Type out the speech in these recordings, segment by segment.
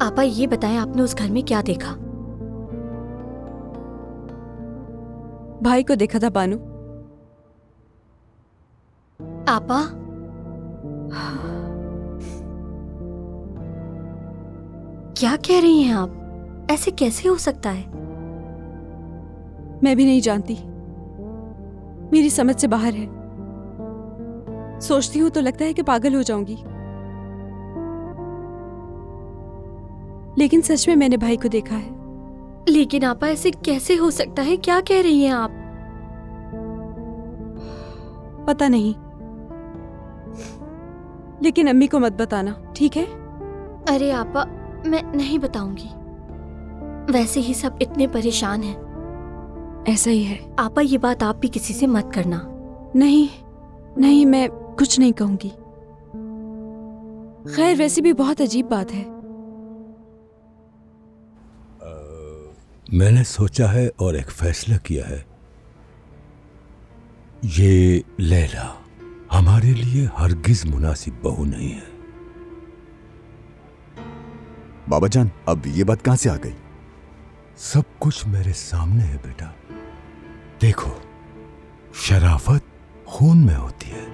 आपा ये बताएं, आपने उस घर में क्या देखा? भाई को देखा था बानू। आपा, क्या कह रही हैं आप? ऐसे कैसे हो सकता है? मैं भी नहीं जानती, मेरी समझ से बाहर है। सोचती हूँ तो लगता है कि पागल हो जाऊंगी, लेकिन सच में मैंने भाई को देखा है। लेकिन आपा ऐसे कैसे हो सकता है? क्या कह रही हैं आप? पता नहीं, लेकिन अम्मी को मत बताना, ठीक है? अरे आपा, मैं नहीं बताऊंगी। वैसे ही सब इतने परेशान हैं। ऐसा ही है। आपा ये बात आप भी किसी से मत करना। नहीं नहीं, मैं कुछ नहीं कहूंगी। खैर, वैसे भी बहुत अजीब बात है। मैंने सोचा है और एक फैसला किया है। ये लैला हमारे लिए हरगिज मुनासिब बहू नहीं है। बाबा जान, अब ये बात कहां से आ गई? सब कुछ मेरे सामने है बेटा। देखो, शराफत खून में होती है।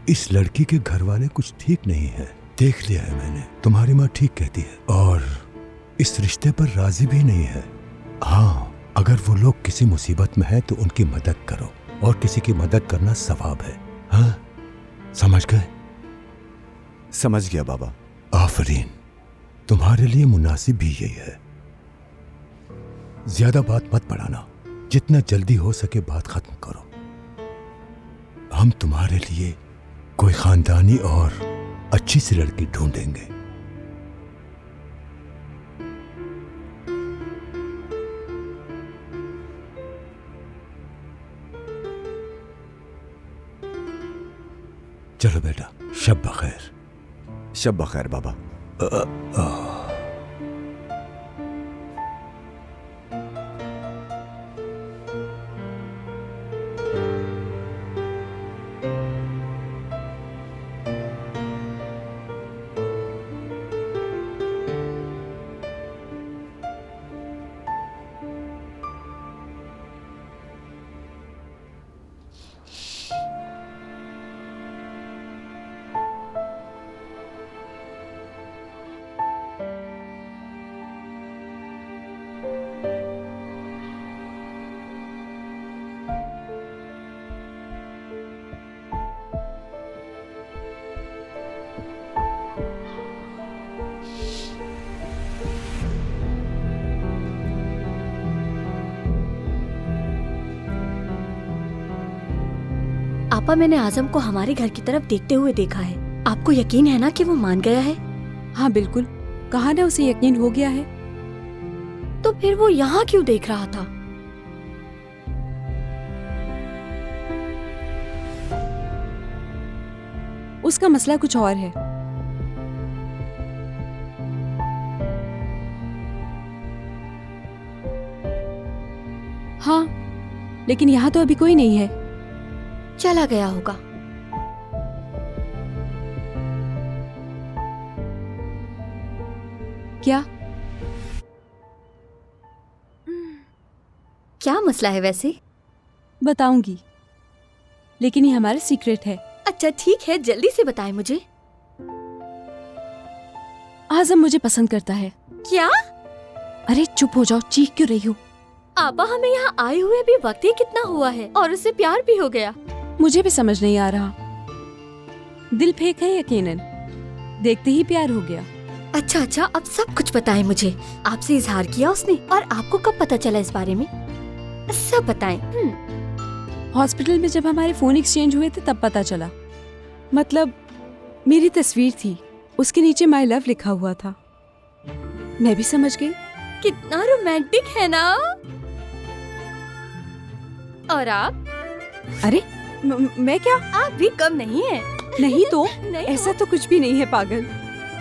इस लड़की के घर वाले कुछ ठीक नहीं है, देख लिया है मैंने। तुम्हारी माँ ठीक कहती है और इस रिश्ते पर राजी भी नहीं है। हाँ, अगर वो लोग किसी मुसीबत में है तो उनकी मदद करो, और किसी की मदद करना सवाब है। हाँ, समझ गए? समझ गया बाबा। आफरीन, तुम्हारे लिए मुनासिब भी यही है। ज्यादा बात मत बढ़ाना, जितना जल्दी हो सके बात खत्म करो। हम तुम्हारे लिए कोई खानदानी और अच्छी सी लड़की ढूंढेंगे। चलो बेटा, शब बखैर। शब बखैर बाबा। आपा, मैंने आजम को हमारे घर की तरफ देखते हुए देखा है। आपको यकीन है ना कि वो मान गया है? हाँ बिल्कुल, कहा ना उसे यकीन हो गया है। तो फिर वो यहाँ क्यों देख रहा था? उसका मसला कुछ और है। हाँ, लेकिन यहाँ तो अभी कोई नहीं है। चला गया होगा। क्या? क्या मसला है वैसे? बताऊंगी, लेकिन ये हमारा सीक्रेट है। अच्छा ठीक है, जल्दी से बताएं मुझे। आजम मुझे पसंद करता है। क्या? अरे चुप हो जाओ, चीख क्यों रही हो? आपा, हमें यहाँ आए हुए भी वक्त ही कितना हुआ है और उससे प्यार भी हो गया। मुझे भी समझ नहीं आ रहा। दिल फेंक है यकीनन, देखते ही प्यार हो गया। अच्छा, अब सब कुछ बताएं मुझे। आपसे इजहार किया उसने, और आपको कब पता चला इस बारे में? सब बताएं। हॉस्पिटल में जब हमारे फोन एक्सचेंज हुए थे तब पता चला। मतलब मेरी तस्वीर थी, उसके नीचे माय लव लिखा हुआ था। मैं भी समझ गई। कितना रोमांटिक है ना? और आप? अरे मैं क्या? आप भी कम नहीं है। नहीं तो नहीं ऐसा तो कुछ भी नहीं है पागल।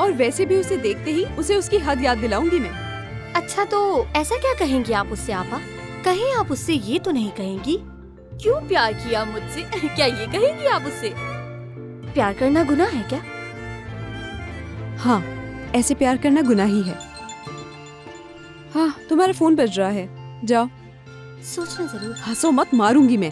और वैसे भी उसे देखते ही उसे उसकी हद याद दिलाऊंगी मैं। अच्छा, तो ऐसा क्या कहेंगी आप उससे आपा? कहीं आप उससे ये तो नहीं कहेंगी क्यों प्यार किया मुझसे? क्या ये कहेंगी आप उससे? प्यार करना गुनाह है क्या? हाँ, ऐसे प्यार करना गुनाह ही है। हाँ, तुम्हारा फोन बज रहा है, जाओ। सोचना जरूर। हंसो मत, मारूंगी मैं।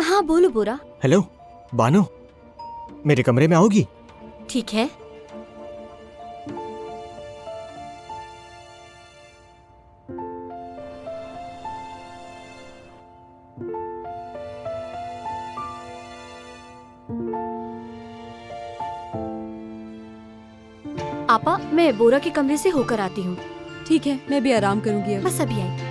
हाँ बोलो बोरा। हेलो बानो, मेरे कमरे में आओगी? ठीक है। आपा, मैं बोरा के कमरे से होकर आती हूँ। ठीक है, मैं भी आराम करूंगी अब। बस अभी आई।